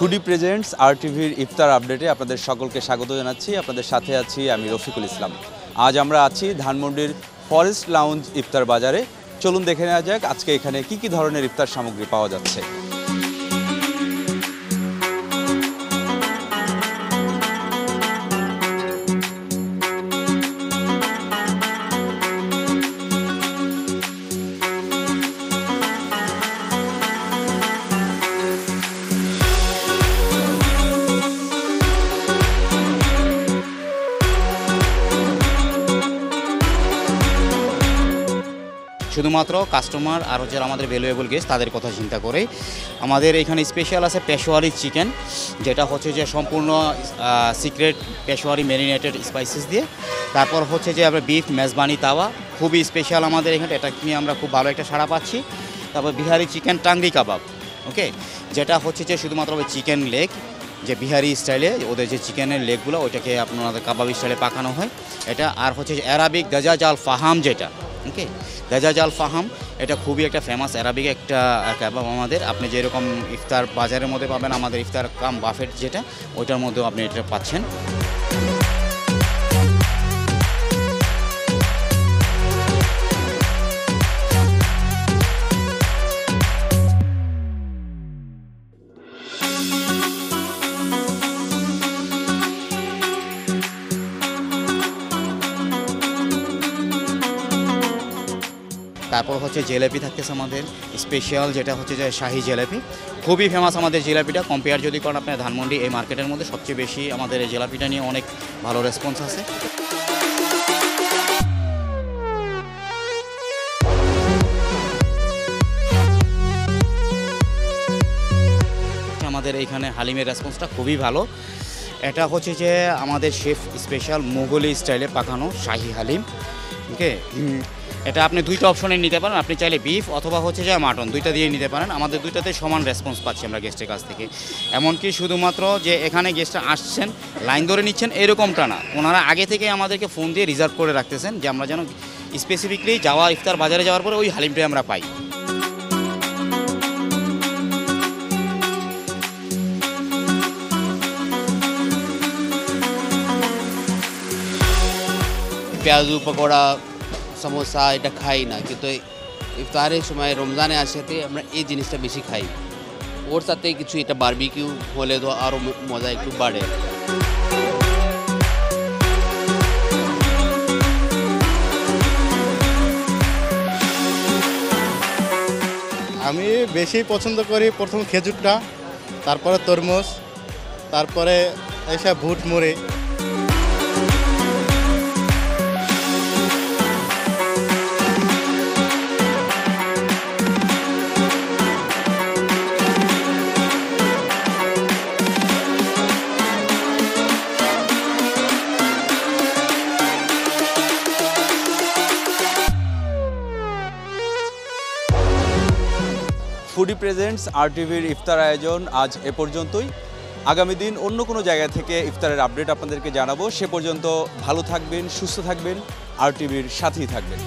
Foodie presents আরটিভির ইফতার আপডেটে আপনাদের সকলকে স্বাগত জানাচ্ছি। আপনাদের সাথে আছি আমি রফিকুল ইসলাম। আজ আমরা আছি ধানমন্ডির ফরেস্ট লাউঞ্জ ইফতার বাজারে। চলুন দেখে নেওয়া যাক আজকে এখানে কি ধরনের ইফতার সামগ্রী পাওয়া যাচ্ছে। শুধুমাত্র কাস্টমার আর হচ্ছে আমাদের ভ্যালুয়েবল গেস্ট তাদের কথা চিন্তা করে আমাদের এখানে স্পেশাল আছে পেশোয়ারি চিকেন, যেটা হচ্ছে যে সম্পূর্ণ সিক্রেট পেশোয়ারি ম্যারিনেটেড স্পাইসেস দিয়ে। তারপর হচ্ছে যে আমরা বিফ মেজবানি তাওয়া খুবই স্পেশাল আমাদের এখানে, এটা নিয়ে আমরা খুব ভালো একটা সাড়া পাচ্ছি। তারপর বিহারি চিকেন টাংরি কাবাব, ওকে, যেটা হচ্ছে যে শুধুমাত্র চিকেন লেগ, যে বিহারি স্টাইলে ওদের যে চিকেনের লেগগুলো ওইটাকে আপনাদের কাবাব স্টাইলে পাকানো হয় এটা। আর হচ্ছে যে অ্যারাবিক দাজাজ আল ফাহাম, যেটা ওকে দাজাজ আল ফাহাম, এটা খুবই একটা ফেমাস অ্যারাবিক একটা কাবাব আমাদের। আপনি যেরকম ইফতার বাজারের মধ্যে পাবেন আমাদের ইফতার কাম বাফেট যেটা, ওইটার মধ্যেও আপনি এটা পাচ্ছেন। তারপর হচ্ছে জিলাপি থাকতেছে আমাদের স্পেশাল, যেটা হচ্ছে যে শাহি জিলাপি, খুবই ফেমাস আমাদের জিলাপিটা। কম্পেয়ার যদি করেন আপনার ধানমন্ডি এই মার্কেটের মধ্যে সবচেয়ে বেশি আমাদের এই জিলাপিটা নিয়ে অনেক ভালো রেসপন্স আছে। আমাদের এইখানে হালিমের রেসপন্সটা খুবই ভালো। এটা হচ্ছে যে আমাদের শেফ স্পেশাল মোগলি স্টাইলে পাকানো শাহি হালিম, ওকে। এটা আপনি দুইটা অপশনে নিতে পারেন, আপনি চাইলে বিফ অথবা হচ্ছে যে মাটন দুইটা দিয়ে নিতে পারেন। আমাদের দুইটাতে সমান রেসপন্স পাচ্ছি আমরা গেস্টের কাছ থেকে। এমনকি শুধুমাত্র যে এখানে গেস্টরা আসছেন লাইন ধরে নিচ্ছেন এরকমটা না, ওনারা আগে থেকে আমাদেরকে ফোন দিয়ে রিজার্ভ করে রাখতেছেন যে আমরা যেন স্পেসিফিকলি যাওয়া ইফতার বাজারে যাওয়ার পরে ওই হালিমটাই আমরা পাই। পেঁয়াজু পকোড়া সমোসা এটা খাই না, কিন্তু ইফতারের সময় রমজানে আসতে আমরা এই জিনিসটা বেশি খাই। ওর সাথে কিছু এটা বারবিকিউ হলে তো আরও মজা একটু বাড়ে। আমি বেশি পছন্দ করি প্রথম খেজুরটা, তারপরে তরমুজ, তারপরে এসব ভুট মুড়ি। ফুডি প্রেজেন্টস আরটিভির ইফতার আয়োজন আজ এ পর্যন্তই। আগামী দিন অন্য কোনো জায়গা থেকে ইফতারের আপডেট আপনাদেরকে জানাবো। সে পর্যন্ত ভালো থাকবেন, সুস্থ থাকবেন, আরটিভির সাথেই থাকবেন।